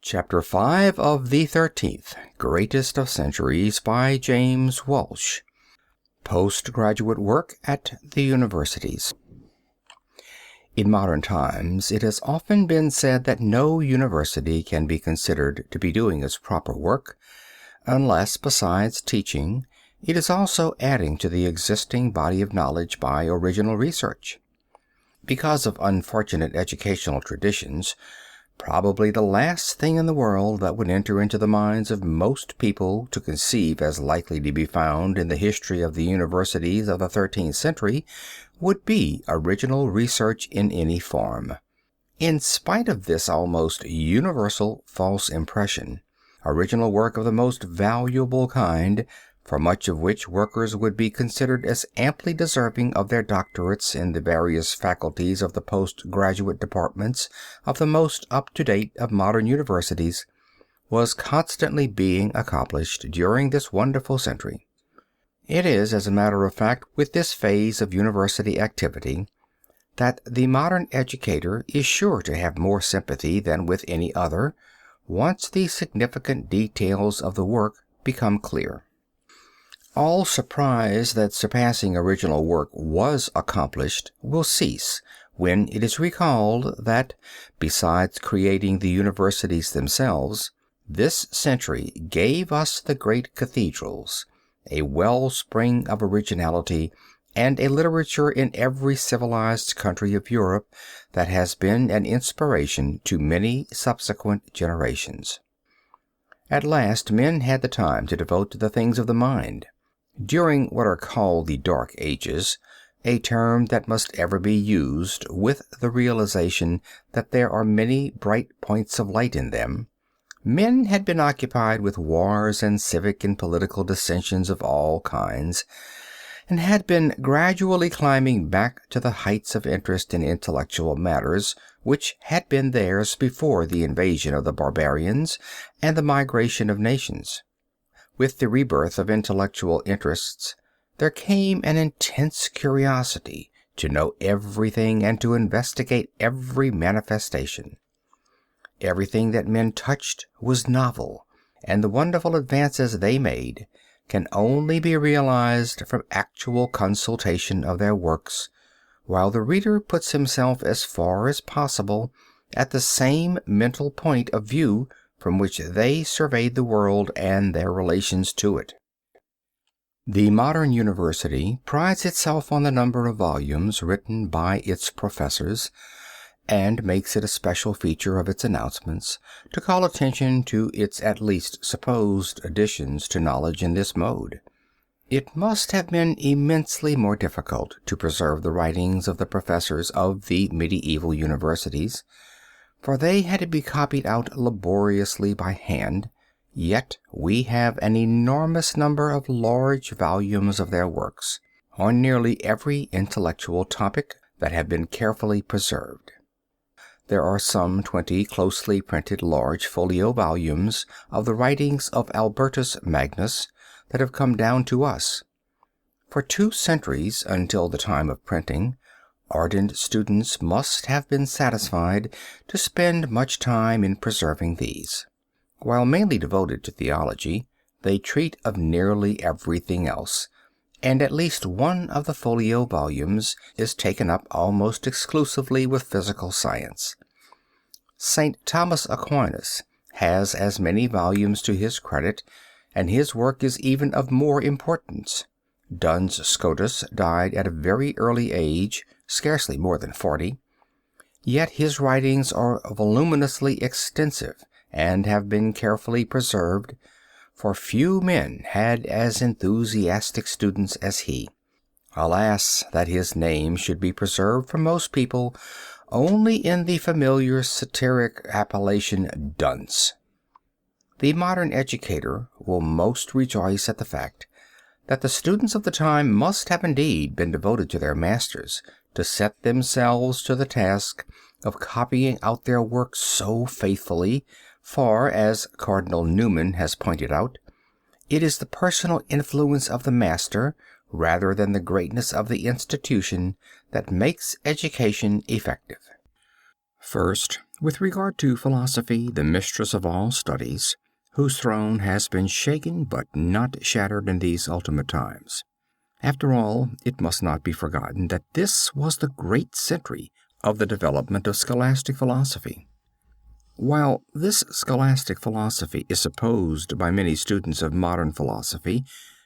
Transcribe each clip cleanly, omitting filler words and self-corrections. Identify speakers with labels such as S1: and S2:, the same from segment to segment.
S1: Chapter 5 of the 13th, Greatest of Centuries by James Walsh. Postgraduate Work at the Universities. In modern times, it has often been said that no university can be considered to be doing its proper work unless, besides teaching, it is also adding to the existing body of knowledge by original research. Because of unfortunate educational traditions, probably the last thing in the world that would enter into the minds of most people to conceive as likely to be found in the history of the universities of the 13th century would be original research in any form. In spite of this almost universal false impression, original work of the most valuable kind, for much of which workers would be considered as amply deserving of their doctorates in the various faculties of the postgraduate departments of the most up-to-date of modern universities, was constantly being accomplished during this wonderful century. It is, as a matter of fact, with this phase of university activity that the modern educator is sure to have more sympathy than with any other, once the significant details of the work become clear. All surprise that surpassing original work was accomplished will cease when it is recalled that, besides creating the universities themselves, this century gave us the great cathedrals, a wellspring of originality, and a literature in every civilized country of Europe that has been an inspiration to many subsequent generations. At last men had the time to devote to the things of the mind. During what are called the Dark Ages, a term that must ever be used with the realization that there are many bright points of light in them, men had been occupied with wars and civic and political dissensions of all kinds, and had been gradually climbing back to the heights of interest in intellectual matters which had been theirs before the invasion of the barbarians and the migration of nations. With the rebirth of intellectual interests, there came an intense curiosity to know everything and to investigate every manifestation. Everything that men touched was novel, and the wonderful advances they made can only be realized from actual consultation of their works, while the reader puts himself as far as possible at the same mental point of view from which they surveyed the world and their relations to it. The modern university prides itself on the number of volumes written by its professors, and makes it a special feature of its announcements to call attention to its at least supposed additions to knowledge in this mode. It must have been immensely more difficult to preserve the writings of the professors of the medieval universities, for they had to be copied out laboriously by hand, yet we have an enormous number of large volumes of their works, on nearly every intellectual topic, that have been carefully preserved. There are some 20 closely printed large folio volumes of the writings of Albertus Magnus that have come down to us. For 2 centuries, until the time of printing, ardent students must have been satisfied to spend much time in preserving these. While mainly devoted to theology, they treat of nearly everything else, and at least one of the folio volumes is taken up almost exclusively with physical science. St. Thomas Aquinas has as many volumes to his credit, and his work is even of more importance. Duns Scotus died at a very early age, scarcely more than 40, yet his writings are voluminously extensive and have been carefully preserved, for few men had as enthusiastic students as he. Alas, that his name should be preserved for most people only in the familiar satiric appellation dunce. The modern educator will most rejoice at the fact that the students of the time must have indeed been devoted to their masters to set themselves to the task of copying out their work so faithfully, for, as Cardinal Newman has pointed out, it is the personal influence of the master, rather than the greatness of the institution, that makes education effective. First, With regard to philosophy, the mistress of all studies, whose throne has been shaken but not shattered in these ultimate times. After all, it must not be forgotten that this was the great century of the development of scholastic philosophy. While this scholastic philosophy is supposed by many students of modern philosophy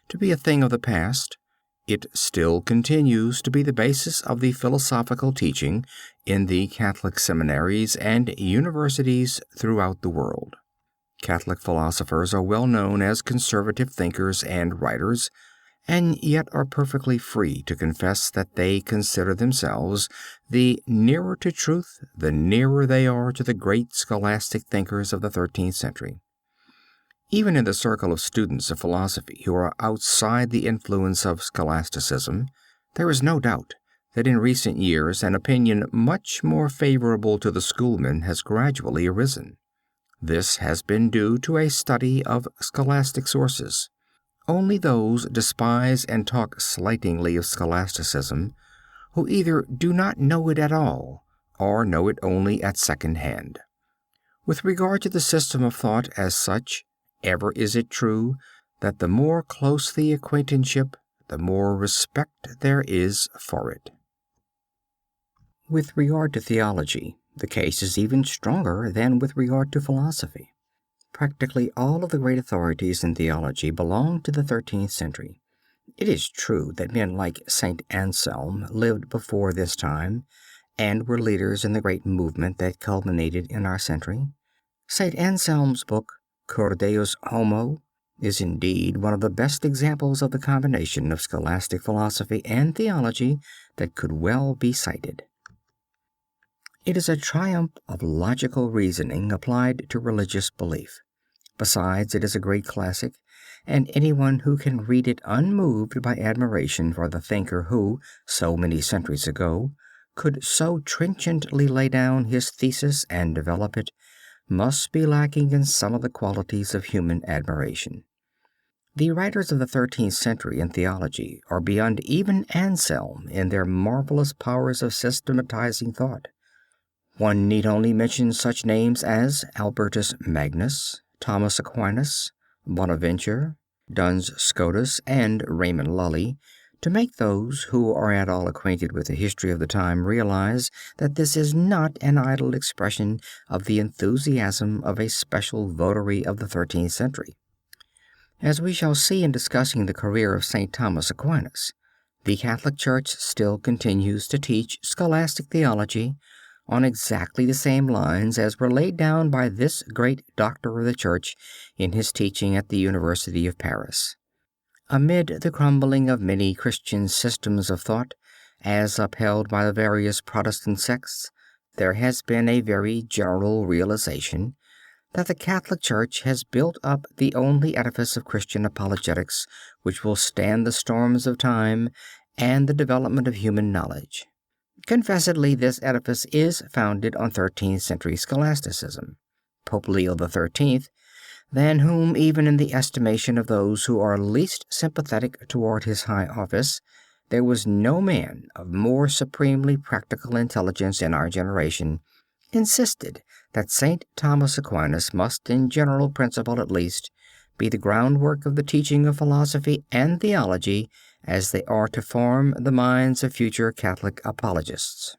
S1: to be a thing of the past, it still continues to be the basis of the philosophical teaching in the Catholic seminaries and universities throughout the world. Catholic philosophers are well known as conservative thinkers and writers, and yet are perfectly free to confess that they consider themselves the nearer to truth the nearer they are to the great scholastic thinkers of the 13th century. Even in the circle of students of philosophy who are outside the influence of scholasticism, there is no doubt that in recent years an opinion much more favorable to the schoolmen has gradually arisen. This has been due to a study of scholastic sources. Only those despise and talk slightingly of scholasticism who either do not know it at all or know it only at second hand. With regard to the system of thought as such, ever is it true that the more close the acquaintanceship, the more respect there is for it. With regard to theology, the case is even stronger than with regard to philosophy. Practically all of the great authorities in theology belong to the 13th century. It is true that men like St. Anselm lived before this time and were leaders in the great movement that culminated in our century. St. Anselm's book, Cur Deus Homo, is indeed one of the best examples of the combination of scholastic philosophy and theology that could well be cited. It is a triumph of logical reasoning applied to religious belief. Besides, it is a great classic, and anyone who can read it unmoved by admiration for the thinker who, so many centuries ago, could so trenchantly lay down his thesis and develop it, must be lacking in some of the qualities of human admiration. The writers of the 13th century in theology are beyond even Anselm in their marvelous powers of systematizing thought. One need only mention such names as Albertus Magnus, Thomas Aquinas, Bonaventure, Duns Scotus, and Raymond Lully to make those who are at all acquainted with the history of the time realize that this is not an idle expression of the enthusiasm of a special votary of the 13th century. As we shall see in discussing the career of St. Thomas Aquinas, the Catholic Church still continues to teach scholastic theology on exactly the same lines as were laid down by this great doctor of the Church in his teaching at the University of Paris. Amid the crumbling of many Christian systems of thought, as upheld by the various Protestant sects, there has been a very general realization that the Catholic Church has built up the only edifice of Christian apologetics which will stand the storms of time and the development of human knowledge. Confessedly, this edifice is founded on 13th century scholasticism. Pope Leo XIII, than whom, even in the estimation of those who are least sympathetic toward his high office, there was no man of more supremely practical intelligence in our generation, insisted that St. Thomas Aquinas must, in general principle at least, be the groundwork of the teaching of philosophy and theology as they are to form the minds of future Catholic apologists.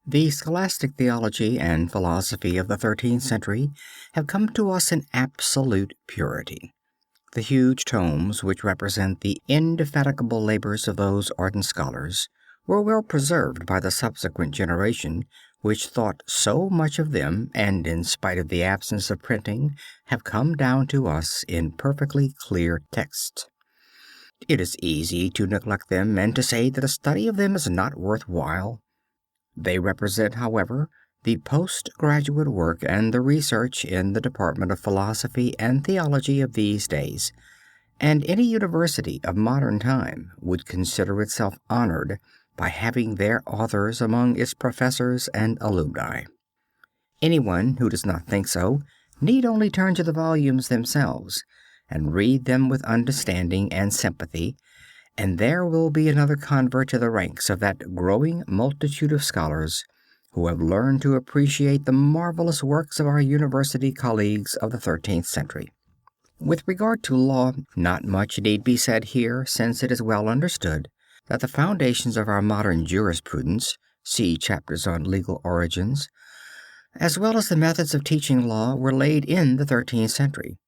S1: The scholastic theology and philosophy of the 13th century have come to us in absolute purity. The huge tomes which represent the indefatigable labors of those ardent scholars were well preserved by the subsequent generation which thought so much of them, and in spite of the absence of printing, have come down to us in perfectly clear text. It is easy to neglect them and to say that a study of them is not worth while. They represent, however, the postgraduate work and the research in the department of philosophy and theology of these days, and any university of modern time would consider itself honored by having their authors among its professors and alumni. Anyone who does not think so need only turn to the volumes themselves and read them with understanding and sympathy, and there will be another convert to the ranks of that growing multitude of scholars who have learned to appreciate the marvelous works of our university colleagues of the 13th century. With regard to law, not much need be said here, since it is well understood that the foundations of our modern jurisprudence, see chapters on legal origins, as well as the methods of teaching law, were laid in the 13th century,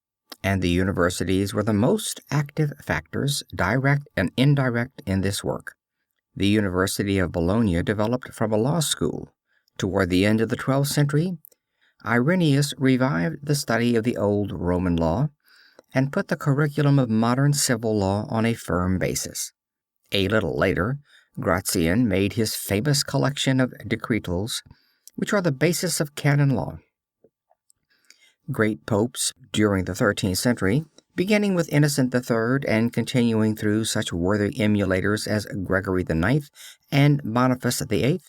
S1: and the universities were the most active factors, direct and indirect, in this work. The University of Bologna developed from a law school. Toward the end of the 12th century, Irenaeus revived the study of the old Roman law and put the curriculum of modern civil law on a firm basis. A little later, Gratian made his famous collection of decretals, which are the basis of canon law. Great popes during the 13th century, beginning with Innocent III and continuing through such worthy emulators as Gregory IX and Boniface VIII,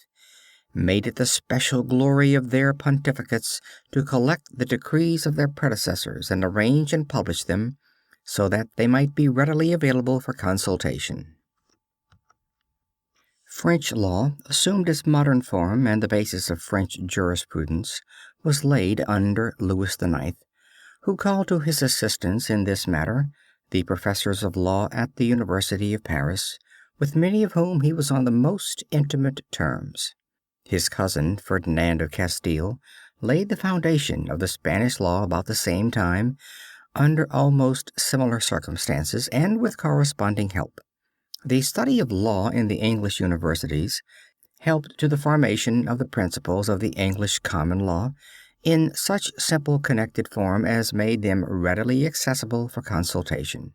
S1: made it the special glory of their pontificates to collect the decrees of their predecessors and arrange and publish them so that they might be readily available for consultation. French law assumed its modern form, and the basis of French jurisprudence was laid under Louis IX, who called to his assistance in this matter the professors of law at the University of Paris, with many of whom he was on the most intimate terms. His cousin, Ferdinand of Castile, laid the foundation of the Spanish law about the same time, under almost similar circumstances and with corresponding help. The study of law in the English universities helped to the formation of the principles of the English common law in such simple connected form as made them readily accessible for consultation.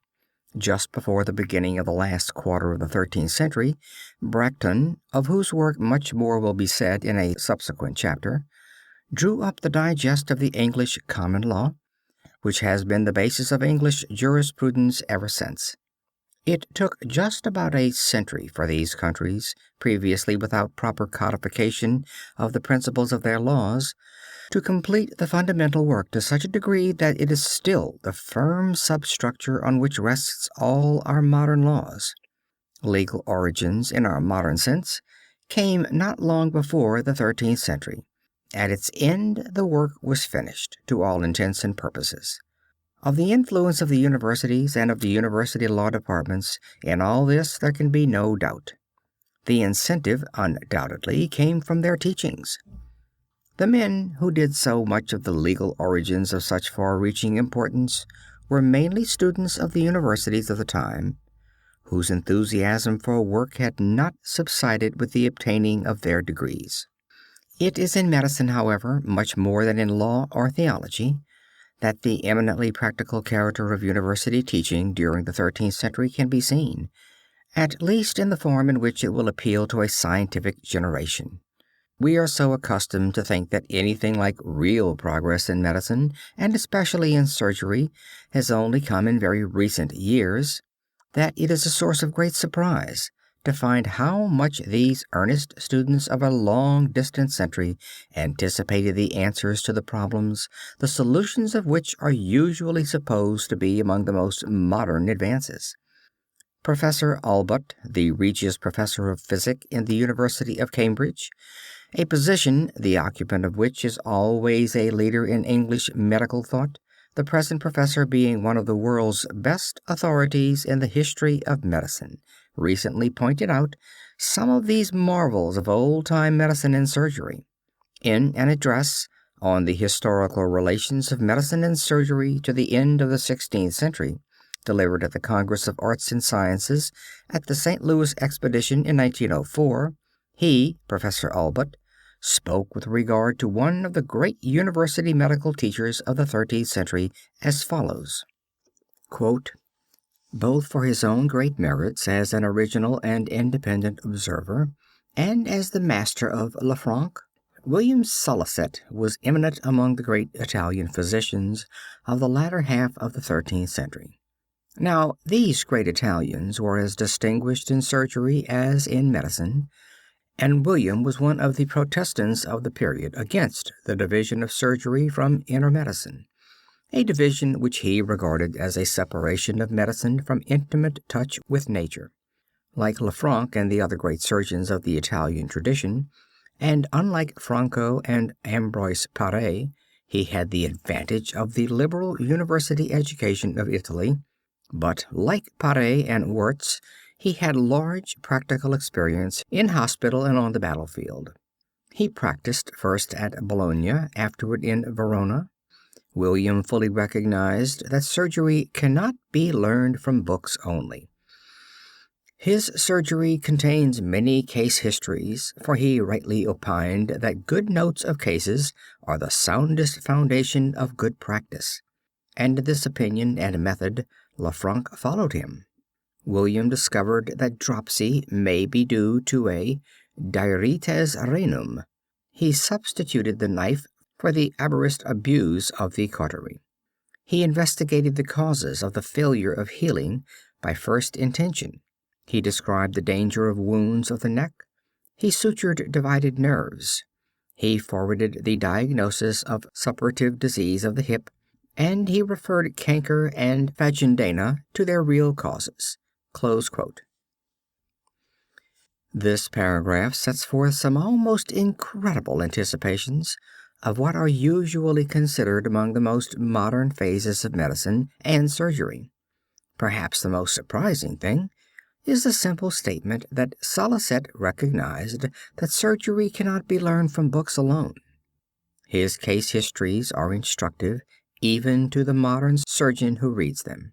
S1: Just before the beginning of the last quarter of the 13th century, Bracton, of whose work much more will be said in a subsequent chapter, drew up the digest of the English common law, which has been the basis of English jurisprudence ever since. It took just about a century for these countries, previously without proper codification of the principles of their laws, to complete the fundamental work to such a degree that it is still the firm substructure on which rests all our modern laws. Legal origins, in our modern sense, came not long before the 13th century. At its end, the work was finished, to all intents and purposes. Of the influence of the universities and of the university law departments in all this there can be no doubt. The incentive, undoubtedly, came from their teachings. The men who did so much of the legal origins of such far-reaching importance were mainly students of the universities of the time, whose enthusiasm for work had not subsided with the obtaining of their degrees. It is in medicine, however, much more than in law or theology, that the eminently practical character of university teaching during the 13th century can be seen, at least in the form in which it will appeal to a scientific generation. We are so accustomed to think that anything like real progress in medicine, and especially in surgery, has only come in very recent years, that it is a source of great surprise to find how much these earnest students of a long distant century anticipated the answers to the problems, the solutions of which are usually supposed to be among the most modern advances. Professor Allbutt, the Regius Professor of Physic in the University of Cambridge, a position the occupant of which is always a leader in English medical thought, the present professor being one of the world's best authorities in the history of medicine, recently pointed out some of these marvels of old-time medicine and surgery. In an address on the historical relations of medicine and surgery to the end of the 16th century, delivered at the Congress of Arts and Sciences at the St. Louis Expedition in 1904, he, Professor Allbutt, spoke with regard to one of the great university medical teachers of the 13th century as follows, quote, "Both for his own great merits as an original and independent observer, and as the master of Lanfranc, William Salicet was eminent among the great Italian physicians of the latter half of the 13th century." Now, these great Italians were as distinguished in surgery as in medicine, and William was one of the protestants of the period against the division of surgery from inner medicine, a division which he regarded as a separation of medicine from intimate touch with nature. Like Lanfranc and the other great surgeons of the Italian tradition, and unlike Franco and Ambroise Paré, he had the advantage of the liberal university education of Italy, but like Paré and Wurtz, he had large practical experience in hospital and on the battlefield. He practiced first at Bologna, afterward in Verona. William fully recognized that surgery cannot be learned from books only. His surgery contains many case histories, for he rightly opined that good notes of cases are the soundest foundation of good practice, and in this opinion and method Lanfranc followed him. William discovered that dropsy may be due to a diabetes renum. He substituted the knife for the aberrant abuse of the cautery. He investigated the causes of the failure of healing by first intention. He described the danger of wounds of the neck. He sutured divided nerves. He forwarded the diagnosis of suppurative disease of the hip, and he referred canker and vagindana to their real causes. Close quote. This paragraph sets forth some almost incredible anticipations of what are usually considered among the most modern phases of medicine and surgery. Perhaps the most surprising thing is the simple statement that Salicet recognized that surgery cannot be learned from books alone. His case histories are instructive even to the modern surgeon who reads them.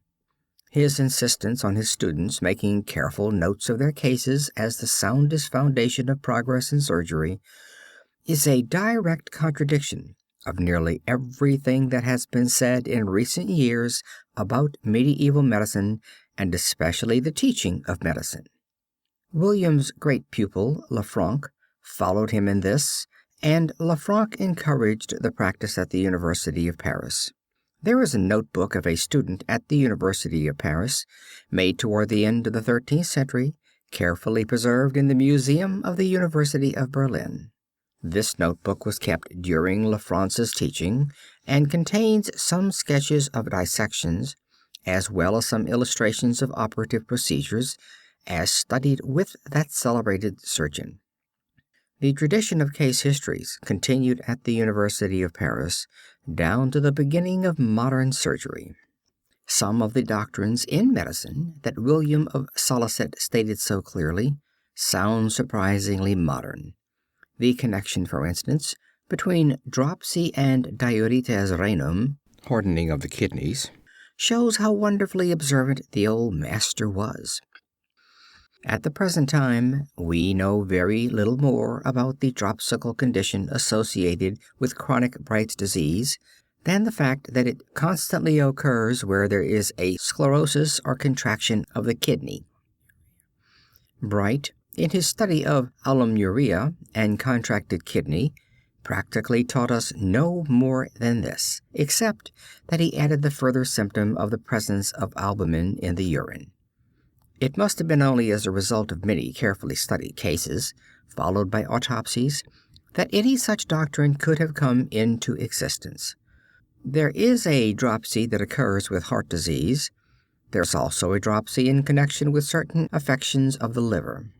S1: His insistence on his students making careful notes of their cases as the soundest foundation of progress in surgery is a direct contradiction of nearly everything that has been said in recent years about medieval medicine and especially the teaching of medicine. William's great pupil, Lanfranc, followed him in this, and Lanfranc encouraged the practice at the University of Paris. There is a notebook of a student at the University of Paris, made toward the end of the 13th century, carefully preserved in the Museum of the University of Berlin. This notebook was kept during Lanfranc's teaching and contains some sketches of dissections, as well as some illustrations of operative procedures, as studied with that celebrated surgeon. The tradition of case histories continued at the University of Paris down to the beginning of modern surgery. Some of the doctrines in medicine that William of Salicet stated so clearly sound surprisingly modern. The connection, for instance, between dropsy and diabetes renum, hardening of the kidneys, shows how wonderfully observant the old master was. At the present time, we know very little more about the dropsical condition associated with chronic Bright's disease than the fact that it constantly occurs where there is a sclerosis or contraction of the kidney. Bright, in his study of albuminuria and contracted kidney, practically taught us no more than this, except that he added the further symptom of the presence of albumin in the urine. It must have been only as a result of many carefully studied cases, followed by autopsies, that any such doctrine could have come into existence. There is a dropsy that occurs with heart disease. There's also a dropsy in connection with certain affections of the liver.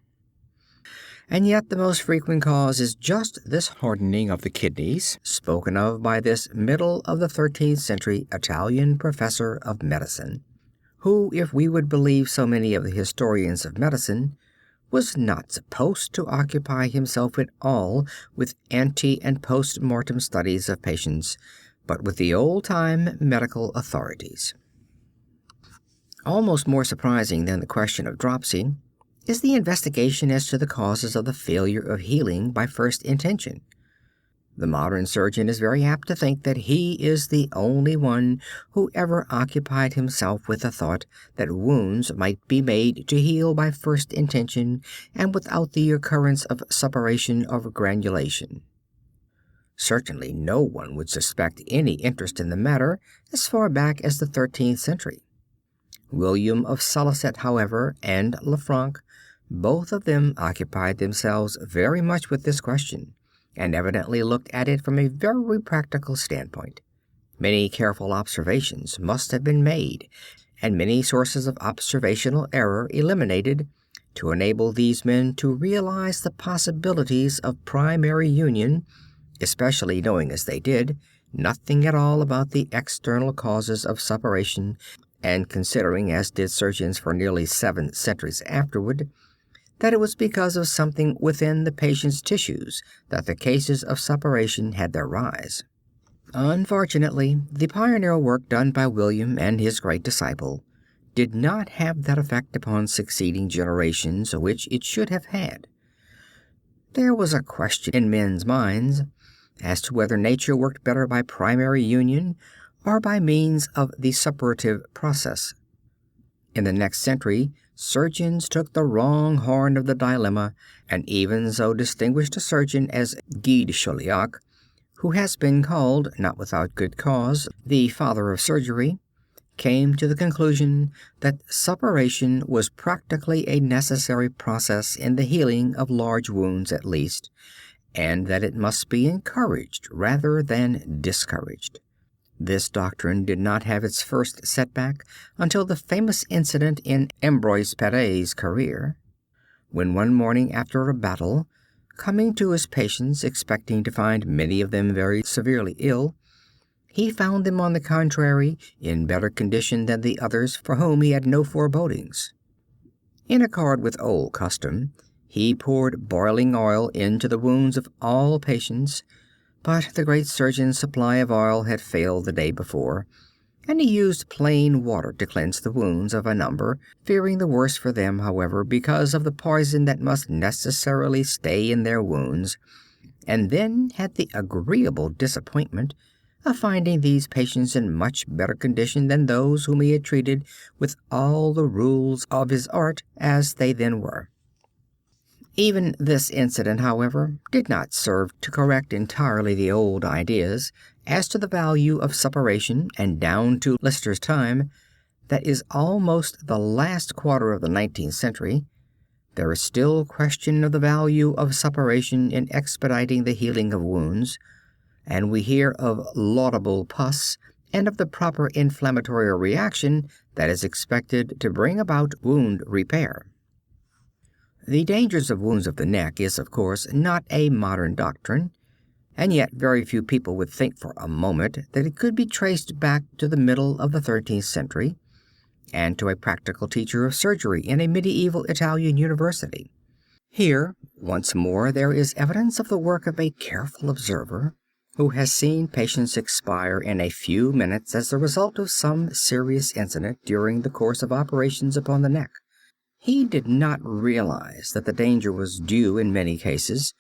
S1: And yet the most frequent cause is just this hardening of the kidneys, spoken of by this middle of the 13th century Italian professor of medicine, who, if we would believe so many of the historians of medicine, was not supposed to occupy himself at all with ante and post-mortem studies of patients, but with the old-time medical authorities. Almost more surprising than the question of dropsy is the investigation as to the causes of the failure of healing by first intention. The modern surgeon is very apt to think that he is the only one who ever occupied himself with the thought that wounds might be made to heal by first intention and without the occurrence of suppuration or granulation. Certainly no one would suspect any interest in the matter as far back as the 13th century. William of Salicet, however, and Lanfranc, both of them occupied themselves very much with this question, and evidently looked at it from a very practical standpoint. Many careful observations must have been made, and many sources of observational error eliminated, to enable these men to realize the possibilities of primary union, especially knowing as they did nothing at all about the external causes of suppuration, and considering, as did surgeons for nearly 7 centuries afterward, that it was because of something within the patient's tissues that the cases of suppuration had their rise. Unfortunately, the pioneer work done by William and his great disciple did not have that effect upon succeeding generations which it should have had. There was a question in men's minds as to whether nature worked better by primary union or by means of the suppurative process. In the next century, surgeons took the wrong horn of the dilemma, and even so distinguished a surgeon as Guy de Chauliac, who has been called, not without good cause, the father of surgery, came to the conclusion that suppuration was practically a necessary process in the healing of large wounds at least, and that it must be encouraged rather than discouraged. This doctrine did not have its first setback until the famous incident in Ambroise Paré's career, when one morning after a battle, coming to his patients expecting to find many of them very severely ill, he found them on the contrary in better condition than the others for whom he had no forebodings. In accord with old custom, he poured boiling oil into the wounds of all patients, but the great surgeon's supply of oil had failed the day before, and he used plain water to cleanse the wounds of a number, fearing the worst for them, however, because of the poison that must necessarily stay in their wounds, and then had the agreeable disappointment of finding these patients in much better condition than those whom he had treated with all the rules of his art as they then were. Even this incident, however, did not serve to correct entirely the old ideas as to the value of suppuration, and down to Lister's time, that is almost the last quarter of the 19th century, there is still question of the value of suppuration in expediting the healing of wounds, and we hear of laudable pus and of the proper inflammatory reaction that is expected to bring about wound repair. The dangers of wounds of the neck is, of course, not a modern doctrine, and yet very few people would think for a moment that it could be traced back to the middle of the 13th century, and to a practical teacher of surgery in a medieval Italian university. Here, once more, there is evidence of the work of a careful observer, who has seen patients expire in a few minutes as the result of some serious incident during the course of operations upon the neck. He did not realize that the danger was due in many cases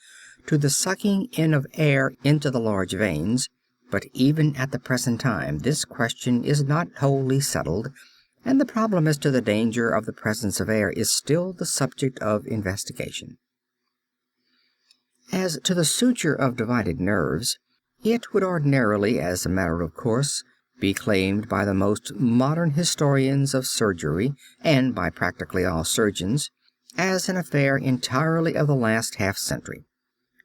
S1: to the sucking in of air into the large veins, but even at the present time this question is not wholly settled, and the problem as to the danger of the presence of air is still the subject of investigation. As to the suture of divided nerves, it would ordinarily, as a matter of course, be claimed by the most modern historians of surgery, and by practically all surgeons, as an affair entirely of the last half-century.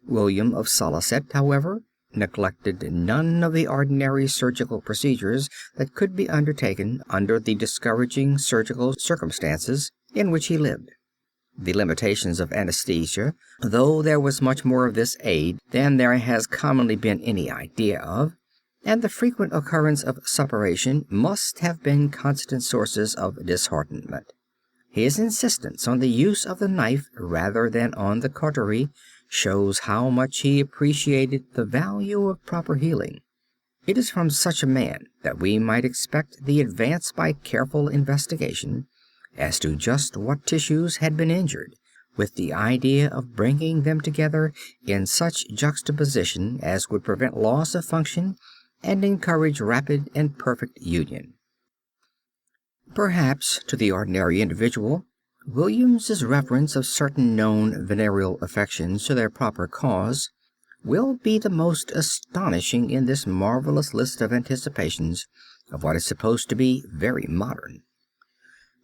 S1: William of Salicet, however, neglected none of the ordinary surgical procedures that could be undertaken under the discouraging surgical circumstances in which he lived. The limitations of anesthesia, though there was much more of this aid than there has commonly been any idea of, and the frequent occurrence of suppuration must have been constant sources of disheartenment. His insistence on the use of the knife rather than on the cautery shows how much he appreciated the value of proper healing. It is from such a man that we might expect the advance by careful investigation as to just what tissues had been injured, with the idea of bringing them together in such juxtaposition as would prevent loss of function and encourage rapid and perfect union. Perhaps to the ordinary individual, Williams's reference of certain known venereal affections to their proper cause will be the most astonishing in this marvelous list of anticipations of what is supposed to be very modern.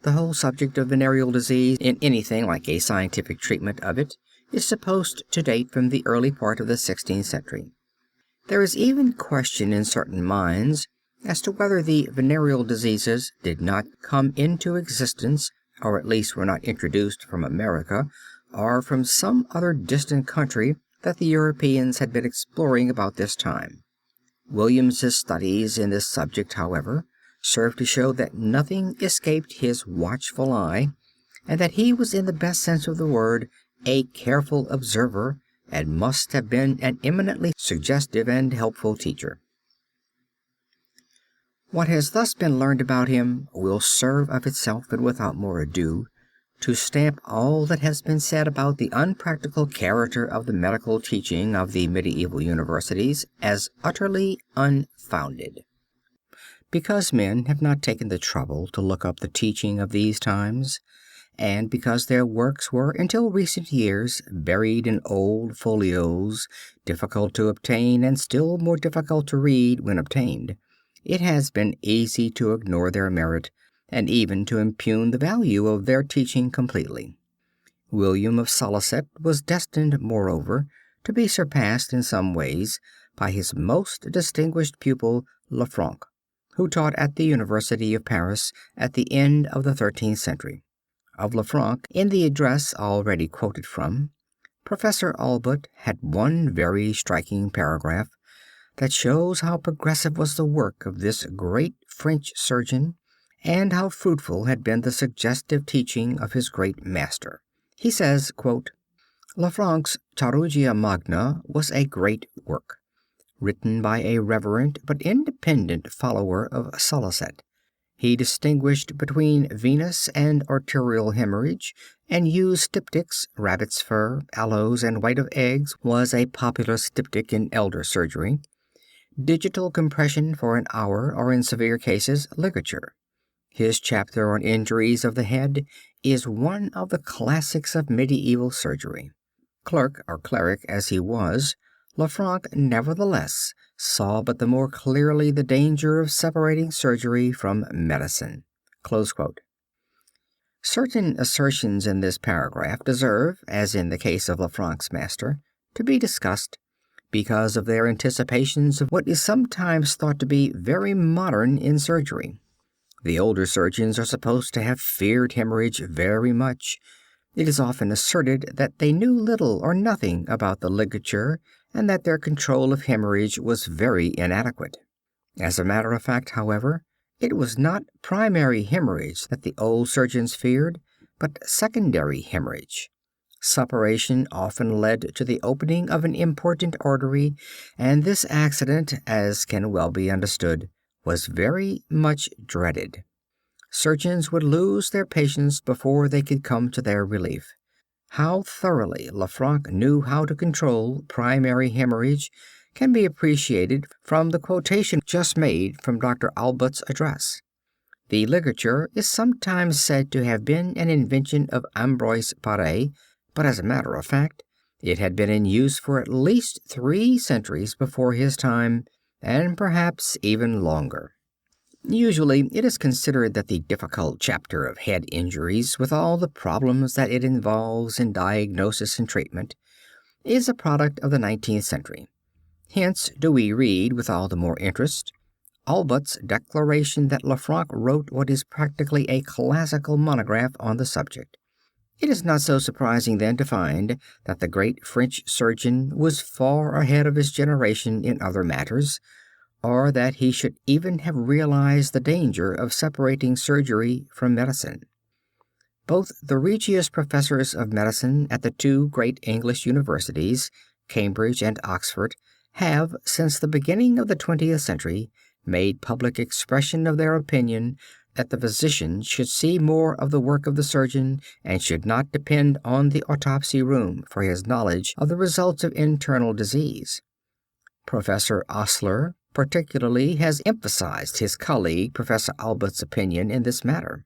S1: The whole subject of venereal disease, in anything like a scientific treatment of it, is supposed to date from the early part of the 16th century. There is even question in certain minds as to whether the venereal diseases did not come into existence or at least were not introduced from America or from some other distant country that the Europeans had been exploring about this time. William's studies in this subject, however, serve to show that nothing escaped his watchful eye, and that he was in the best sense of the word a careful observer, and must have been an eminently suggestive and helpful teacher. What has thus been learned about him will serve of itself and without more ado to stamp all that has been said about the unpractical character of the medical teaching of the medieval universities as utterly unfounded. Because men have not taken the trouble to look up the teaching of these times, and because their works were until recent years buried in old folios, difficult to obtain and still more difficult to read when obtained, it has been easy to ignore their merit and even to impugn the value of their teaching completely. William of Salicet was destined, moreover, to be surpassed in some ways by his most distinguished pupil, Lanfranc, who taught at the University of Paris at the end of the 13th century. Of Lanfranc, in the address already quoted from, Professor Allbutt had one very striking paragraph that shows how progressive was the work of this great French surgeon, and how fruitful had been the suggestive teaching of his great master. He says, quote, Lanfranc's Chirurgia Magna was a great work, written by a reverent but independent follower of Salicet. He distinguished between venous and arterial hemorrhage, and used styptics, rabbit's fur, aloes, and white of eggs was a popular styptic in elder surgery, digital compression for an hour, or in severe cases, ligature. His chapter on injuries of the head is one of the classics of medieval surgery. Clerk or cleric as he was, Lanfranc nevertheless saw but the more clearly the danger of separating surgery from medicine. Close quote. Certain assertions in this paragraph deserve, as in the case of Lanfranc's master, to be discussed, because of their anticipations of what is sometimes thought to be very modern in surgery. The older surgeons are supposed to have feared hemorrhage very much. It is often asserted that they knew little or nothing about the ligature, and that their control of hemorrhage was very inadequate. As a matter of fact, however, it was not primary hemorrhage that the old surgeons feared, but secondary hemorrhage. Suppuration often led to the opening of an important artery, and this accident, as can well be understood, was very much dreaded. Surgeons would lose their patients before they could come to their relief. How thoroughly Lanfranc knew how to control primary hemorrhage can be appreciated from the quotation just made from Dr. Allbutt's address. The ligature is sometimes said to have been an invention of Ambroise Paré, but as a matter of fact, it had been in use for at least 3 centuries before his time, and perhaps even longer. Usually, it is considered that the difficult chapter of head injuries, with all the problems that it involves in diagnosis and treatment, is a product of the 19th century. Hence do we read with all the more interest Allbutt's declaration that Lanfranc wrote what is practically a classical monograph on the subject. It is not so surprising then to find that the great French surgeon was far ahead of his generation in other matters, or that he should even have realized the danger of separating surgery from medicine. Both the Regius professors of medicine at the 2 great English universities, Cambridge and Oxford, have, since the beginning of the 20th century, made public expression of their opinion that the physician should see more of the work of the surgeon and should not depend on the autopsy room for his knowledge of the results of internal disease. Professor Osler particularly has emphasized his colleague Professor Allbutt's opinion in this matter.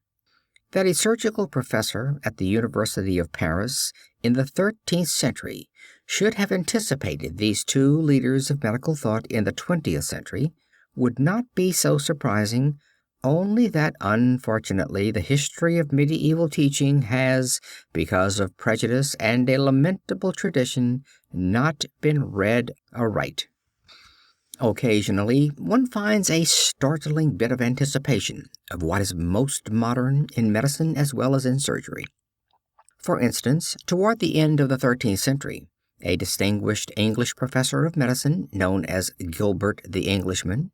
S1: That a surgical professor at the University of Paris in the 13th century should have anticipated these 2 leaders of medical thought in the 20th century would not be so surprising, only that unfortunately the history of medieval teaching has, because of prejudice and a lamentable tradition, not been read aright. Occasionally, one finds a startling bit of anticipation of what is most modern in medicine as well as in surgery. For instance, toward the end of the 13th century, a distinguished English professor of medicine, known as Gilbert the Englishman,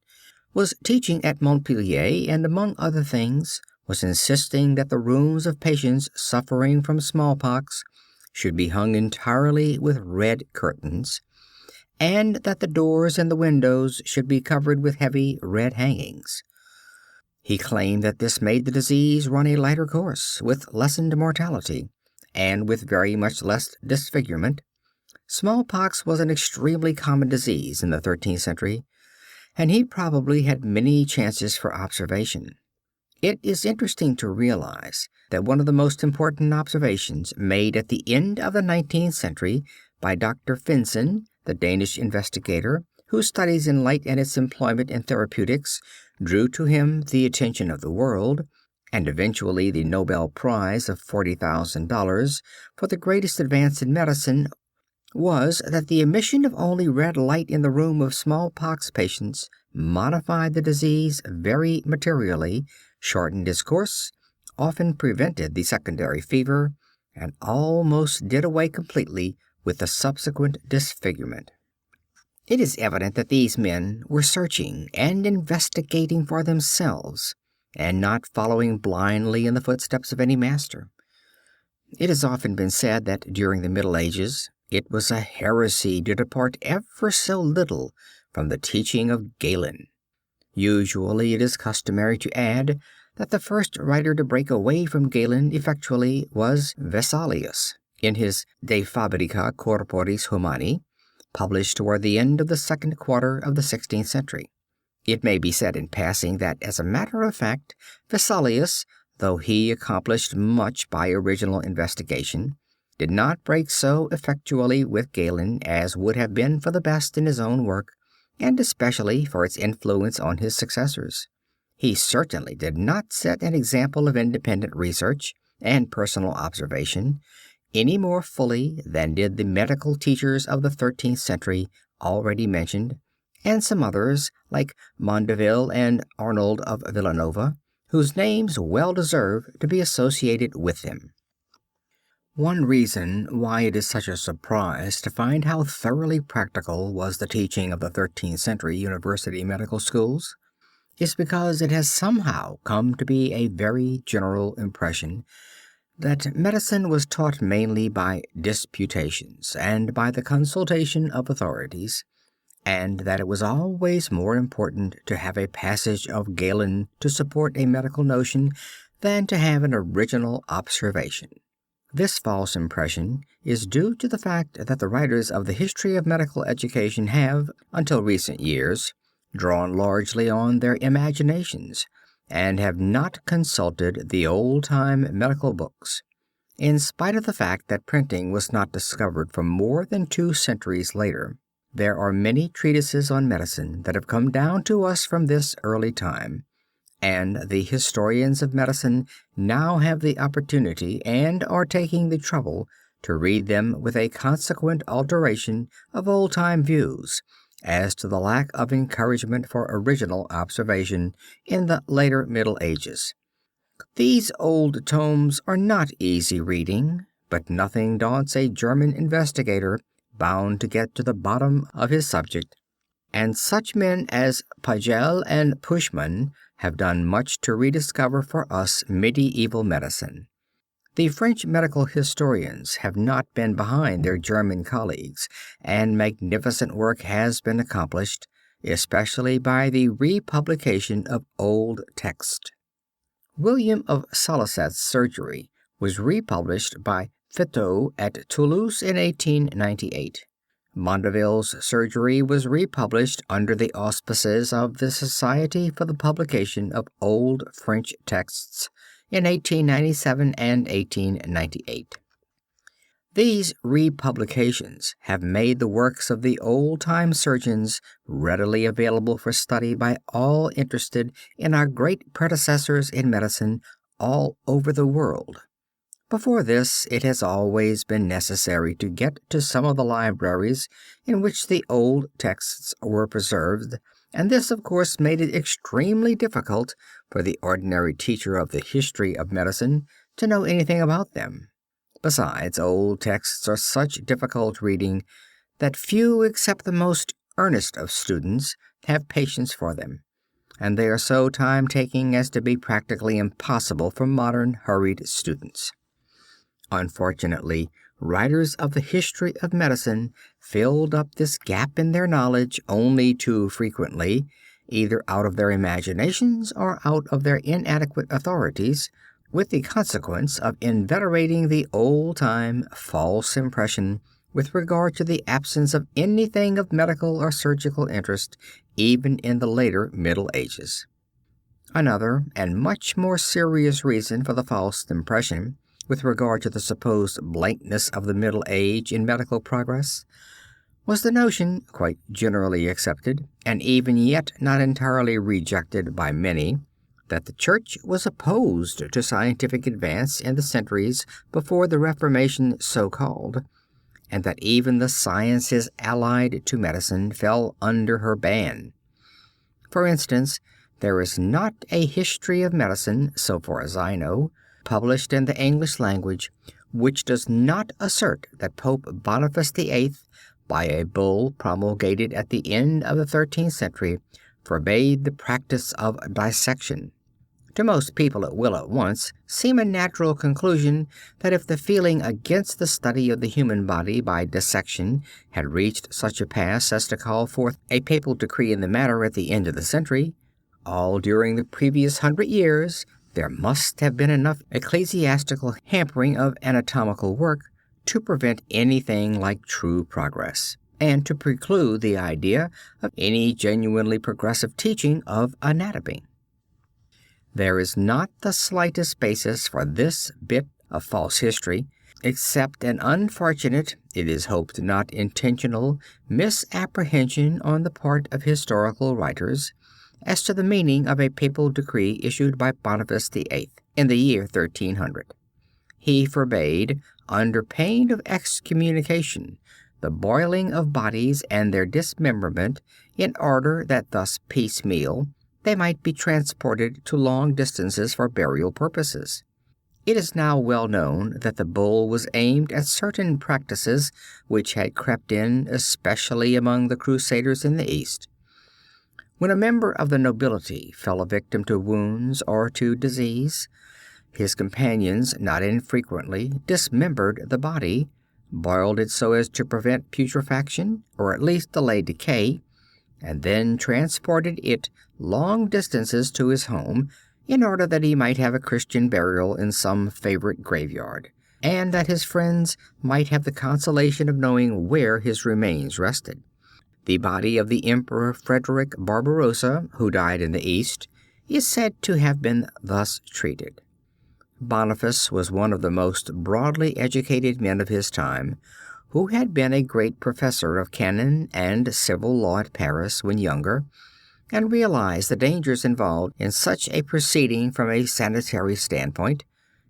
S1: was teaching at Montpellier and, among other things, was insisting that the rooms of patients suffering from smallpox should be hung entirely with red curtains, and that the doors and the windows should be covered with heavy red hangings. He claimed that this made the disease run a lighter course, with lessened mortality, and with very much less disfigurement. Smallpox was an extremely common disease in the 13th century, and he probably had many chances for observation. It is interesting to realize that one of the most important observations made at the end of the 19th century by Dr. Finsen, the Danish investigator, whose studies in light and its employment in therapeutics drew to him the attention of the world, and eventually the Nobel Prize of $40,000 for the greatest advance in medicine, was that the emission of only red light in the room of smallpox patients modified the disease very materially, shortened its course, often prevented the secondary fever, and almost did away completely with the subsequent disfigurement. It is evident that these men were searching and investigating for themselves, and not following blindly in the footsteps of any master. It has often been said that during the Middle Ages it was a heresy to depart ever so little from the teaching of Galen. Usually it is customary to add that the first writer to break away from Galen effectually was Vesalius, in his De Fabrica Corporis Humani, published toward the end of the second quarter of the 16th century. It may be said in passing that, as a matter of fact, Vesalius, though he accomplished much by original investigation, did not break so effectually with Galen as would have been for the best in his own work, and especially for its influence on his successors. He certainly did not set an example of independent research and personal observation any more fully than did the medical teachers of the 13th century already mentioned, and some others like Mondeville and Arnold of Villanova, whose names well deserve to be associated with them. One reason why it is such a surprise to find how thoroughly practical was the teaching of the 13th century university medical schools is because it has somehow come to be a very general impression that medicine was taught mainly by disputations and by the consultation of authorities, and that it was always more important to have a passage of Galen to support a medical notion than to have an original observation. This false impression is due to the fact that the writers of the history of medical education have, until recent years, drawn largely on their imaginations, and have not consulted the old-time medical books. In spite of the fact that printing was not discovered for more than 2 centuries later, there are many treatises on medicine that have come down to us from this early time, and the historians of medicine now have the opportunity and are taking the trouble to read them with a consequent alteration of old-time views as to the lack of encouragement for original observation in the later Middle Ages. These old tomes are not easy reading, but nothing daunts a German investigator bound to get to the bottom of his subject, and such men as Pagel and Puschmann have done much to rediscover for us medieval medicine. The French medical historians have not been behind their German colleagues, and magnificent work has been accomplished, especially by the republication of old texts. William of Salicet's surgery was republished by Fittot at Toulouse in 1898. Mondeville's surgery was republished under the auspices of the Society for the Publication of Old French Texts in 1897 and 1898. These republications have made the works of the old-time surgeons readily available for study by all interested in our great predecessors in medicine all over the world. Before this, it has always been necessary to get to some of the libraries in which the old texts were preserved, and this, of course, made it extremely difficult for the ordinary teacher of the history of medicine to know anything about them. Besides, old texts are such difficult reading that few except the most earnest of students have patience for them, and they are so time-taking as to be practically impossible for modern hurried students. Unfortunately, writers of the history of medicine filled up this gap in their knowledge only too frequently, either out of their imaginations or out of their inadequate authorities, with the consequence of inveterating the old-time false impression with regard to the absence of anything of medical or surgical interest even in the later Middle Ages. Another and much more serious reason for the false impression with regard to the supposed blankness of the Middle Age in medical progress was the notion, quite generally accepted and even yet not entirely rejected by many, that the Church was opposed to scientific advance in the centuries before the Reformation so called, and that even the sciences allied to medicine fell under her ban. For instance, there is not a history of medicine, so far as I know, published in the English language, which does not assert that Pope Boniface VIII, by a bull promulgated at the end of the 13th century, forbade the practice of dissection. To most people it will at once seem a natural conclusion that if the feeling against the study of the human body by dissection had reached such a pass as to call forth a papal decree in the matter at the end of the century, all during the previous 100 years there must have been enough ecclesiastical hampering of anatomical work to prevent anything like true progress, and to preclude the idea of any genuinely progressive teaching of anatomy. There is not the slightest basis for this bit of false history, except an unfortunate, it is hoped not intentional, misapprehension on the part of historical writers as to the meaning of a papal decree issued by Boniface VIII in the year 1300. He forbade, under pain of excommunication, the boiling of bodies and their dismemberment, in order that thus piecemeal they might be transported to long distances for burial purposes. It is now well known that the bull was aimed at certain practices which had crept in, especially among the Crusaders in the East. When a member of the nobility fell a victim to wounds or to disease, his companions not infrequently dismembered the body, boiled it so as to prevent putrefaction, or at least delay decay, and then transported it long distances to his home, in order that he might have a Christian burial in some favorite graveyard, and that his friends might have the consolation of knowing where his remains rested. The body of the Emperor Frederick Barbarossa, who died in the East, is said to have been thus treated. Boniface was one of the most broadly educated men of his time, who had been a great professor of canon and civil law at Paris when younger, and realized the dangers involved in such a proceeding from a sanitary standpoint,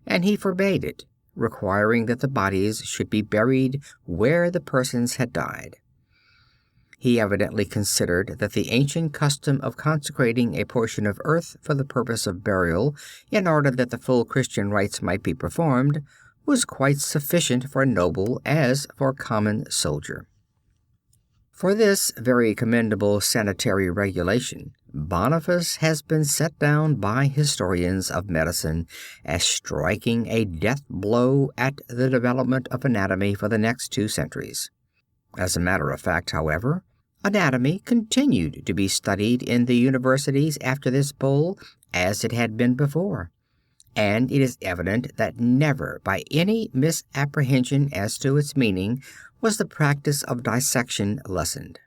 S1: and he forbade it, requiring that the bodies should be buried where the persons had died. He evidently considered that the ancient custom of consecrating a portion of earth for the purpose of burial, in order that the full Christian rites might be performed, was quite sufficient for noble as for common soldier. For this very commendable sanitary regulation, Boniface has been set down by historians of medicine as striking a death blow at the development of anatomy for the next 2 centuries. As a matter of fact, however, anatomy continued to be studied in the universities after this bull as it had been before, and it is evident that never by any misapprehension as to its meaning was the practice of dissection lessened.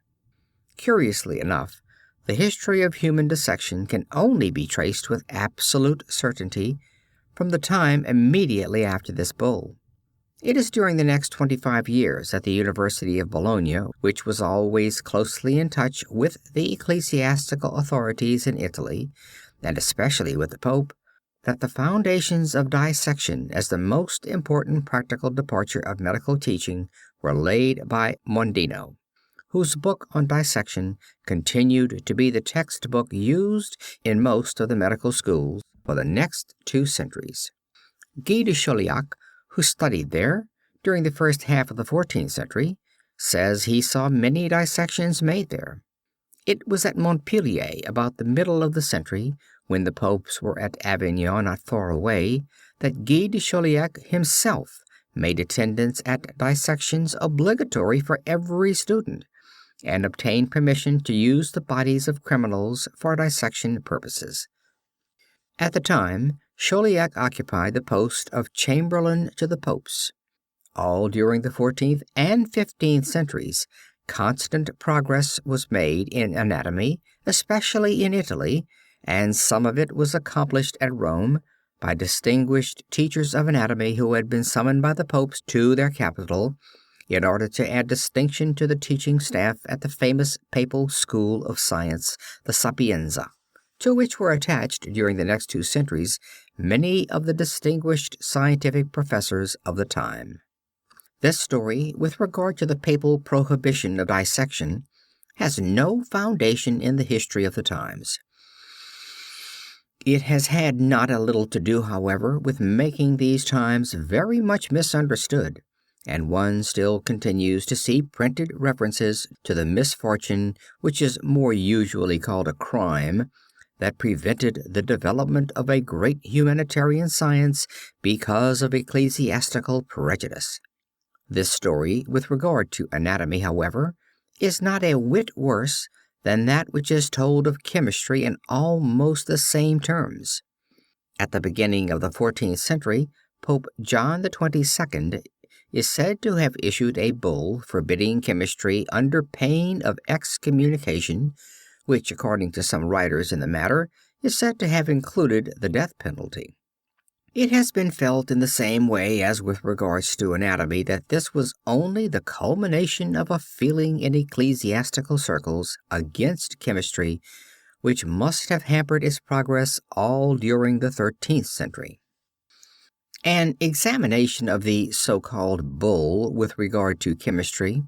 S1: Curiously enough, the history of human dissection can only be traced with absolute certainty from the time immediately after this bull. It is during the next 25 years that the University of Bologna, which was always closely in touch with the ecclesiastical authorities in Italy, and especially with the Pope, that the foundations of dissection as the most important practical departure of medical teaching were laid by Mondino, whose book on dissection continued to be the textbook used in most of the medical schools for the next 2 centuries. Guy de Chauliac, who studied there during the first half of the 14th century, says he saw many dissections made there. It was at Montpellier about the middle of the century, when the popes were at Avignon not far away, that Guy de Chauliac himself made attendance at dissections obligatory for every student, and obtained permission to use the bodies of criminals for dissection purposes. At the time, Chauliac occupied the post of chamberlain to the popes. All during the 14th and 15th centuries, constant progress was made in anatomy, especially in Italy, and some of it was accomplished at Rome by distinguished teachers of anatomy who had been summoned by the popes to their capital in order to add distinction to the teaching staff at the famous papal school of science, the Sapienza, to which were attached during the next 2 centuries many of the distinguished scientific professors of the time. This story, with regard to the papal prohibition of dissection, has no foundation in the history of the times. It has had not a little to do, however, with making these times very much misunderstood, and one still continues to see printed references to the misfortune, which is more usually called a crime, that prevented the development of a great humanitarian science because of ecclesiastical prejudice. This story, with regard to anatomy, however, is not a whit worse than that which is told of chemistry in almost the same terms. At the beginning of the 14th century, Pope John XXII is said to have issued a bull forbidding chemistry under pain of excommunication, which, according to some writers in the matter, is said to have included the death penalty. It has been felt in the same way as with regards to anatomy that this was only the culmination of a feeling in ecclesiastical circles against chemistry, which must have hampered its progress all during the 13th century. An examination of the so-called bull with regard to chemistry,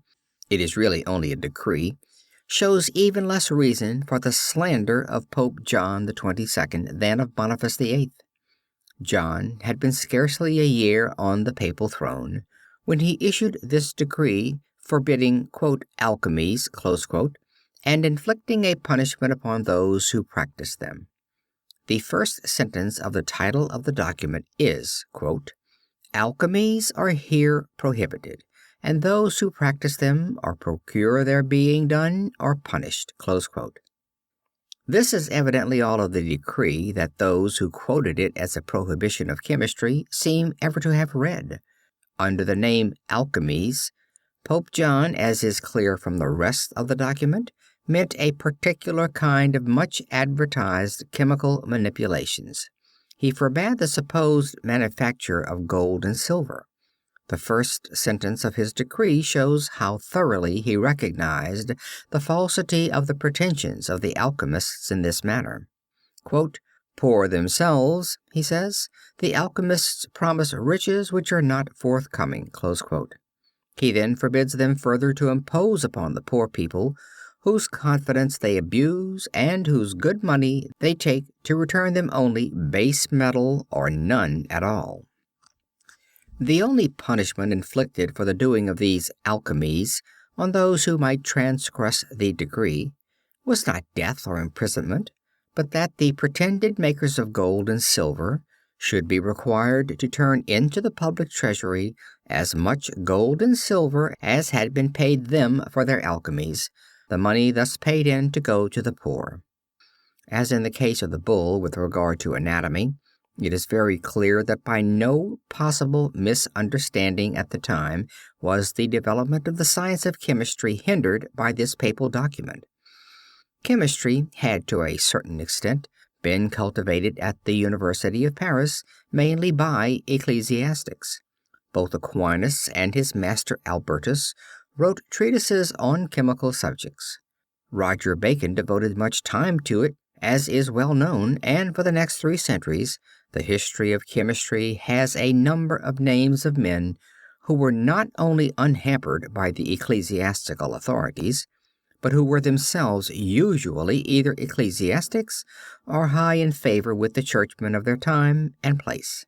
S1: it is really only a decree, shows even less reason for the slander of Pope John XXII than of Boniface VIII. John had been scarcely a year on the papal throne when he issued this decree forbidding, quote, alchemies, close quote, and inflicting a punishment upon those who practiced them. The first sentence of the title of the document is, quote, alchemies are here prohibited, and those who practice them or procure their being done are punished, close quote. This is evidently all of the decree that those who quoted it as a prohibition of chemistry seem ever to have read. Under the name alchemies, Pope John, as is clear from the rest of the document, meant a particular kind of much advertised chemical manipulations. He forbade the supposed manufacture of gold and silver. The first sentence of his decree shows how thoroughly he recognized the falsity of the pretensions of the alchemists in this matter. Quote, poor themselves, he says, the alchemists promise riches which are not forthcoming, close quote. He then forbids them further to impose upon the poor people, whose confidence they abuse and whose good money they take to return them only base metal or none at all. The only punishment inflicted for the doing of these alchemies on those who might transgress the decree was not death or imprisonment, but that the pretended makers of gold and silver should be required to turn into the public treasury as much gold and silver as had been paid them for their alchemies, the money thus paid in to go to the poor. As in the case of the bull with regard to anatomy, it is very clear that by no possible misunderstanding at the time was the development of the science of chemistry hindered by this papal document. Chemistry had to a certain extent been cultivated at the University of Paris, mainly by ecclesiastics. Both Aquinas and his master Albertus wrote treatises on chemical subjects. Roger Bacon devoted much time to it, as is well known, and for the next 3 centuries the history of chemistry has a number of names of men who were not only unhampered by the ecclesiastical authorities, but who were themselves usually either ecclesiastics or high in favor with the churchmen of their time and place.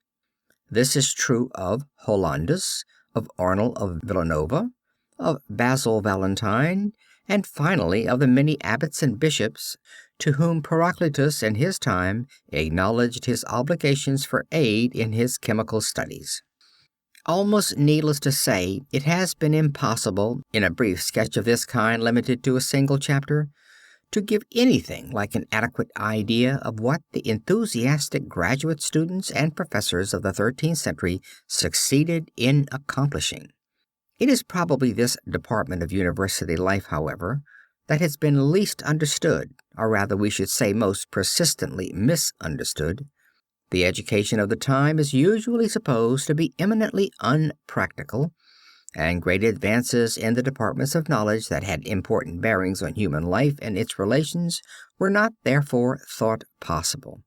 S1: This is true of Hollandus, of Arnold of Villanova, of Basil Valentine, and finally of the many abbots and bishops to whom Heraclitus in his time acknowledged his obligations for aid in his chemical studies. Almost needless to say, it has been impossible, in a brief sketch of this kind limited to a single chapter, to give anything like an adequate idea of what the enthusiastic graduate students and professors of the 13th century succeeded in accomplishing. It is probably this department of university life, however, that has been least understood, or rather we should say most persistently misunderstood. The education of the time is usually supposed to be eminently unpractical, and great advances in the departments of knowledge that had important bearings on human life and its relations were not therefore thought possible.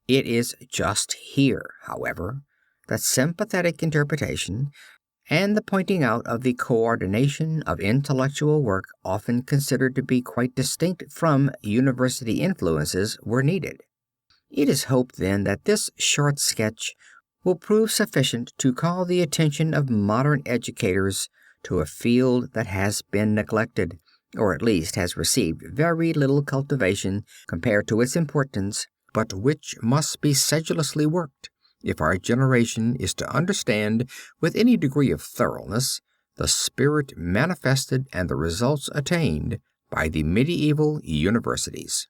S1: It is just here, however, that sympathetic interpretation and the pointing out of the coordination of intellectual work often considered to be quite distinct from university influences were needed. It is hoped then that this short sketch will prove sufficient to call the attention of modern educators to a field that has been neglected, or at least has received very little cultivation compared to its importance, but which must be sedulously worked if our generation is to understand with any degree of thoroughness the spirit manifested and the results attained by the medieval universities.